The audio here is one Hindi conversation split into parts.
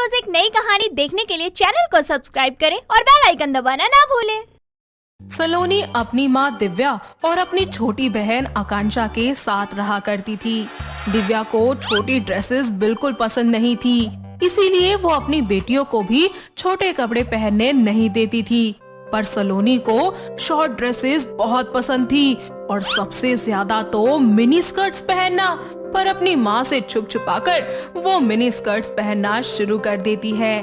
रोज एक नई कहानी देखने के लिए चैनल को सब्सक्राइब करें और बेल आइकन दबाना ना भूलें। सलोनी अपनी माँ दिव्या और अपनी छोटी बहन आकांक्षा के साथ रहा करती थी। दिव्या को छोटी ड्रेसेस बिल्कुल पसंद नहीं थी, इसीलिए वो अपनी बेटियों को भी छोटे कपड़े पहनने नहीं देती थी। पर सलोनी को शॉर्ट ड्रेसेस बहुत पसंद थी और सबसे ज्यादा तो मिनी स्कर्ट्स पहनना। पर अपनी माँ से छुप छुपाकर वो मिनी स्कर्ट्स पहनना शुरू कर देती है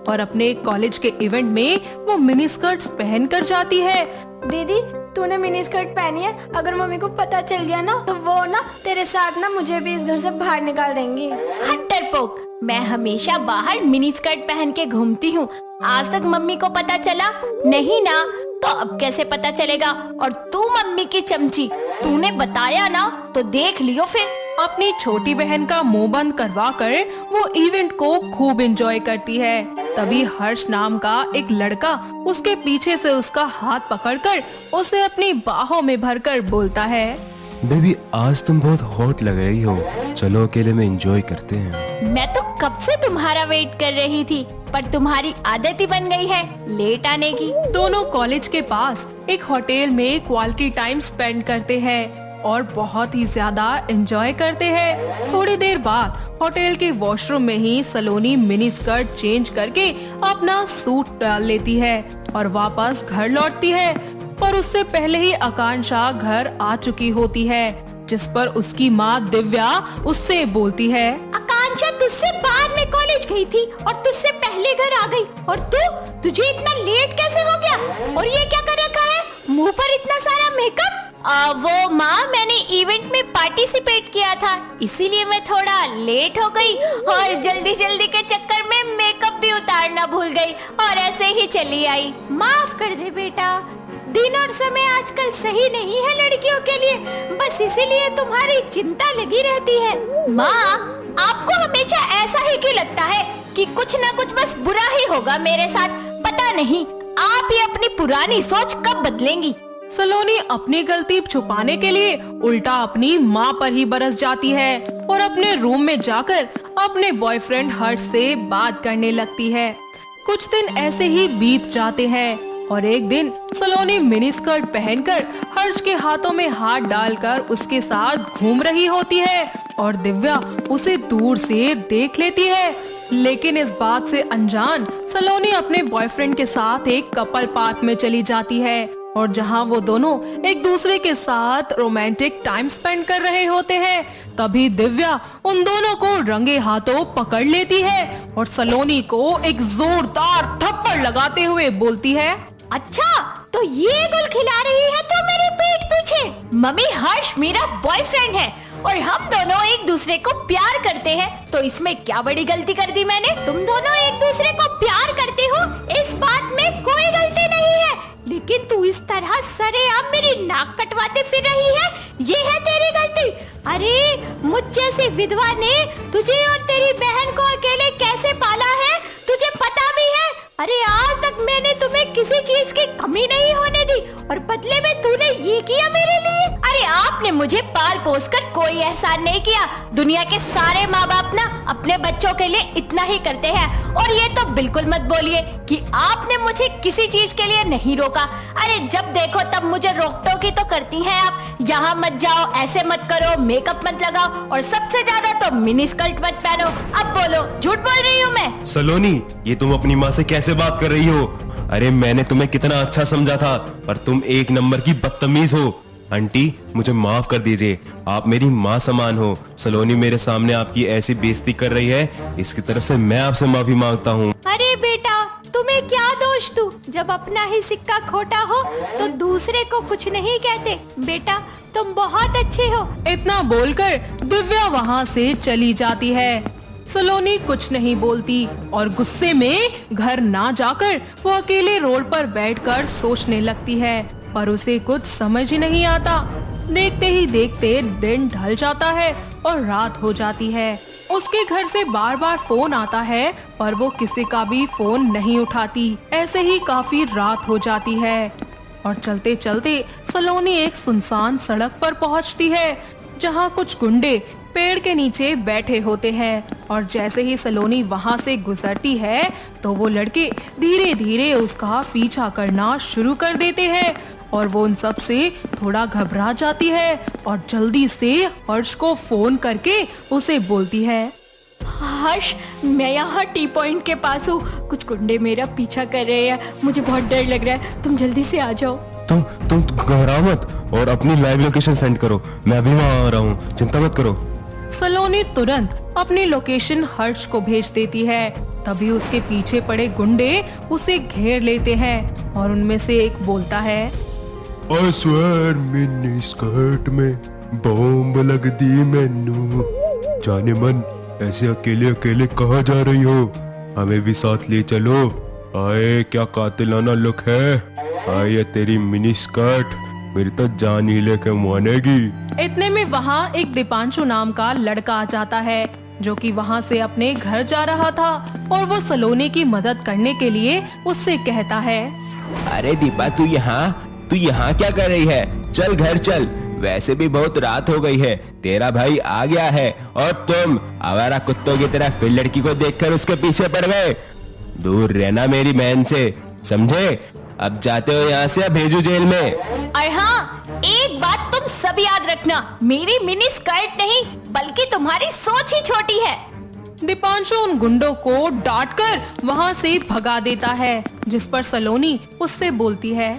और अपने कॉलेज के इवेंट में वो मिनी स्कर्ट्स पहन कर जाती है। दीदी, तूने मिनी स्कर्ट पहनी है, अगर मम्मी को पता चल गया ना तो वो ना तेरे साथ ना मुझे भी इस घर से बाहर निकाल देंगी। हट डरपोक, मैं हमेशा बाहर मिनी स्कर्ट पहन के घूमती हूँ। आज तक मम्मी को पता चला नहीं ना, तो अब कैसे पता चलेगा। और तू मम्मी की चमची, तूने बताया ना तो देख लियो फिर। अपनी छोटी बहन का मुंह बंद करवा कर वो इवेंट को खूब एंजॉय करती है। तभी हर्ष नाम का एक लड़का उसके पीछे से उसका हाथ पकड़कर उसे अपनी बाहों में भरकर बोलता है, बेबी आज तुम बहुत हॉट लग रही हो, चलो अकेले में एंजॉय करते हैं। मैं तो कब से तुम्हारा वेट कर रही थी, पर तुम्हारी आदत ही बन गई है लेट आने की। दोनों कॉलेज के पास एक होटल में क्वालिटी टाइम स्पेंड करते हैं और बहुत ही ज्यादा एंजॉय करते हैं। थोड़ी देर बाद होटल के वॉशरूम में ही सलोनी मिनी स्कर्ट चेंज करके अपना सूट डाल लेती है और वापस घर लौटती है। पर उससे पहले ही आकांक्षा घर आ चुकी होती है, जिस पर उसकी माँ दिव्या उससे बोलती है, आकांक्षा तुझसे बाद में कॉलेज गई थी और तुझसे पहले घर आ गई, और तुझे इतना लेट कैसे हो गया? और ये क्या कर रखा है मुंह पर इतना सारा मेकअप? वो माँ, मैंने इवेंट में पार्टिसिपेट किया था, इसीलिए मैं थोड़ा लेट हो गई और जल्दी जल्दी के चक्कर में मेकअप भी उतारना भूल गई और ऐसे ही चली आई। माफ कर दे बेटा, दिन और समय आजकल सही नहीं है लड़कियों के लिए, बस इसीलिए तुम्हारी चिंता लगी रहती है। माँ, आपको हमेशा ऐसा ही क्यों लगता है कि कुछ न कुछ बस बुरा ही होगा मेरे साथ? पता नहीं आप ही अपनी पुरानी सोच कब बदलेंगी। सलोनी अपनी गलती छुपाने के लिए उल्टा अपनी माँ पर ही बरस जाती है और अपने रूम में जाकर अपने बॉयफ्रेंड हर्ष से बात करने लगती है। कुछ दिन ऐसे ही बीत जाते हैं और एक दिन सलोनी मिनी स्कर्ट पहनकर हर्ष के हाथों में हाथ डालकर उसके साथ घूम रही होती है और दिव्या उसे दूर से देख लेती है। लेकिन इस बात से अनजान सलोनी अपने बॉयफ्रेंड के साथ एक कपल पार्क में चली जाती है और जहां वो दोनों एक दूसरे के साथ रोमांटिक टाइम स्पेंड कर रहे होते हैं, तभी दिव्या उन दोनों को रंगे हाथों पकड़ लेती है और सलोनी को एक जोरदार थप्पड़ लगाते हुए बोलती है, अच्छा तो ये गुल खिला रही है तो मेरे पीठ पीछे? मम्मी, हर्ष मेरा बॉयफ्रेंड है और हम दोनों एक दूसरे को प्यार करते हैं, तो इसमें क्या बड़ी गलती कर दी मैंने? तुम दोनों एक दूसरे को प्यार करते हो, इस बात में कोई गलती नहीं है, लेकिन तू इस तरह सरेआम मेरी नाक कटवाते फिर रही है, ये है तेरी गलती। अरे मुझ जैसी विधवा ने तुझे और तेरी बहन को अकेले कैसे पाला है, तुझे पता भी है? अरे आज तक मैंने तुम्हें किसी चीज की कमी नहीं होने दी और बदले में तूने ये किया मेरे लिए। अरे आपने मुझे पाल पोस कर कोई एहसान नहीं किया। दुनिया के सारे माँ बाप ना अपने बच्चों के लिए इतना ही करते हैं, और ये तो बिल्कुल मत बोलिए कि आपने मुझे किसी चीज के लिए नहीं रोका। अरे जब देखो तब मुझे रोक टोकी तो करती हैं आप, यहाँ मत जाओ, ऐसे मत करो, मेकअप मत लगाओ और सबसे ज्यादा तो मिनी स्कर्ट मत पहनो। अब बोलो, झूठ बोल रही हूँ मैं? सलोनी, ये तुम अपनी माँ से कैसे बात कर रही हो? अरे मैंने तुम्हें कितना अच्छा समझा था, पर तुम एक नंबर की बदतमीज हो। आंटी, मुझे माफ कर दीजिए, आप मेरी माँ समान हो। सलोनी मेरे सामने आपकी ऐसी बेइज्जती कर रही है, इसकी तरफ से मैं आपसे माफी मांगता हूँ। अरे बेटा, तुम्हें क्या दोष तू? जब अपना ही सिक्का खोटा हो तो दूसरे को कुछ नहीं कहते। बेटा तुम बहुत अच्छे हो। इतना बोलकर दिव्या वहाँ से चली जाती है। सलोनी कुछ नहीं बोलती और गुस्से में घर ना जाकर वो अकेले रोड पर बैठकर सोचने लगती है, पर उसे कुछ समझ ही नहीं आता। देखते ही देखते दिन ढल जाता है और रात हो जाती है। उसके घर से बार बार फोन आता है, पर वो किसी का भी फोन नहीं उठाती। ऐसे ही काफी रात हो जाती है और चलते चलते सलोनी एक सुनसान सड़क पर पहुंचती है, जहां कुछ गुंडे पेड़ के नीचे बैठे होते हैं और जैसे ही सलोनी वहाँ से गुजरती है तो वो लड़के धीरे धीरे उसका पीछा करना शुरू कर देते हैं और वो उन सब से थोड़ा घबरा जाती है और जल्दी से हर्ष को फोन करके उसे बोलती है, हर्ष, मैं यहाँ टी पॉइंट के पास हूँ। कुछ गुंडे मेरा पीछा कर रहे हैं, मुझे बहुत डर लग रहा है, तुम जल्दी से आ जाओ। तुम घबराओ मत और अपनी लाइव लोकेशन सेंड करो, मैं अभी वहाँ आ रहा हूँ, चिंता मत करो। सलोनी तुरंत अपनी लोकेशन हर्ष को भेज देती है। तभी उसके पीछे पड़े गुंडे उसे घेर लेते हैं और उनमें से एक बोलता है, I swear मिनी स्कर्ट में बॉम्ब लग दी मैनू। जाने मन, ऐसे अकेले अकेले कहाँ जा रही हो? हमें भी साथ ले चलो। आए, क्या कातिलाना लुक है। आए तेरी मिनी स्कर्ट, मेरी तो जान ही लेके मानेगी। इतने में वहाँ एक दीपांशु नाम का लड़का आ जाता है जो कि वहाँ से अपने घर जा रहा था और वो सलोनी की मदद करने के लिए उससे कहता है, अरे दीपा, तू यहाँ क्या कर रही है? चल घर चल, वैसे भी बहुत रात हो गई है, तेरा भाई आ गया है और तुम आवारा कुत्तों की तरह फिर लड़की को देखकर उसके पीछे पड़ गए। दूर रहना मेरी बहन से, समझे? अब जाते हो यहाँ से या भेजू जेल में? और हाँ, एक बात तुम सब याद रखना, मेरी मिनी स्कर्ट नहीं बल्कि तुम्हारी सोच ही छोटी है। दीपांशु उन गुंडों को डांटकर वहाँ से भगा देता है, जिस पर सलोनी उससे बोलती है,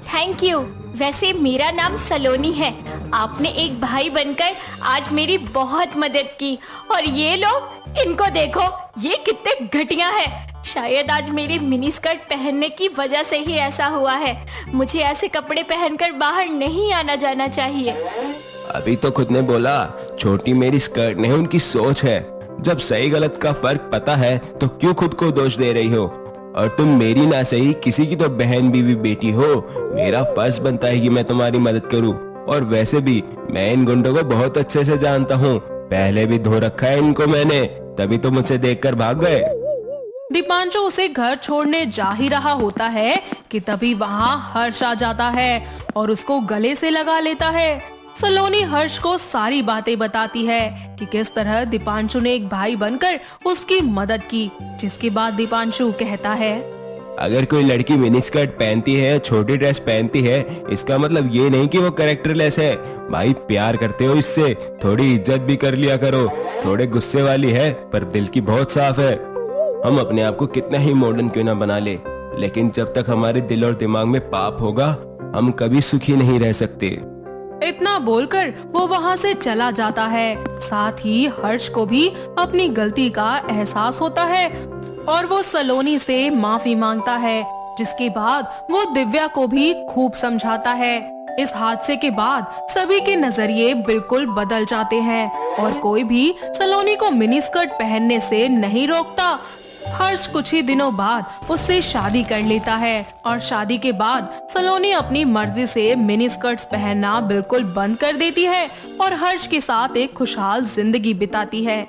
थैंक यू। वैसे मेरा नाम सलोनी है। आपने एक भाई बनकर आज मेरी बहुत मदद की। और ये लोग, इनको देखो, ये कितने घटिया हैं। शायद आज मेरी मिनी स्कर्ट पहनने की वजह से ही ऐसा हुआ है। मुझे ऐसे कपड़े पहनकर बाहर नहीं आना जाना चाहिए। अभी तो खुद ने बोला, छोटी मेरी स्कर्ट नहीं, उनकी सोच है। जब सही गलत का फर्क पता है तो क्यों खुद को दोष दे रही हो? और तुम मेरी ना सही किसी की तो बहन बीवी बेटी हो, मेरा फर्ज बनता है कि मैं तुम्हारी मदद करूं। और वैसे भी मैं इन गुंडों को बहुत अच्छे से जानता हूं, पहले भी धो रखा है इनको मैंने, तभी तो मुझसे देखकर भाग गए। दीपांशु उसे घर छोड़ने जा ही रहा होता है कि तभी वहाँ हर्ष आ जाता है और उसको गले से लगा लेता है। सलोनी हर्ष को सारी बातें बताती है कि किस तरह दीपांशु ने एक भाई बनकर उसकी मदद की, जिसके बाद दीपांशु कहता है, अगर कोई लड़की मिनी स्कर्ट पहनती है, छोटी ड्रेस पहनती है, इसका मतलब ये नहीं कि वो कैरेक्टरलेस है। भाई, प्यार करते हो इससे, थोड़ी इज्जत भी कर लिया करो। थोड़े गुस्से वाली है पर दिल की बहुत साफ है। हम अपने आप को कितना ही मॉडर्न क्यों ना बना ले, लेकिन जब तक हमारे दिल और दिमाग में पाप होगा, हम कभी सुखी नहीं रह सकते। इतना बोलकर वो वहाँ से चला जाता है। साथ ही हर्ष को भी अपनी गलती का एहसास होता है और वो सलोनी से माफी मांगता है, जिसके बाद वो दिव्या को भी खूब समझाता है। इस हादसे के बाद सभी के नजरिए बिल्कुल बदल जाते हैं और कोई भी सलोनी को मिनी स्कर्ट पहनने से नहीं रोकता। हर्ष कुछ ही दिनों बाद उससे शादी कर लेता है और शादी के बाद सलोनी अपनी मर्जी से मिनी स्कर्ट्स पहनना बिल्कुल बंद कर देती है और हर्ष के साथ एक खुशहाल जिंदगी बिताती है।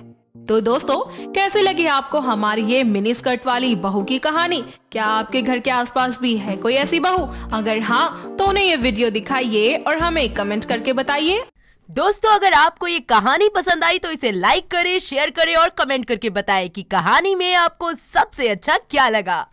तो दोस्तों, कैसे लगी आपको हमारी ये मिनी स्कर्ट वाली बहू की कहानी? क्या आपके घर के आसपास भी है कोई ऐसी बहू? अगर हाँ, तो उन्हें ये वीडियो दिखाइए और हमें कमेंट करके बताइए। दोस्तों, अगर आपको ये कहानी पसंद आई तो इसे लाइक करें, शेयर करें और कमेंट करके बताएं कि कहानी में आपको सबसे अच्छा क्या लगा।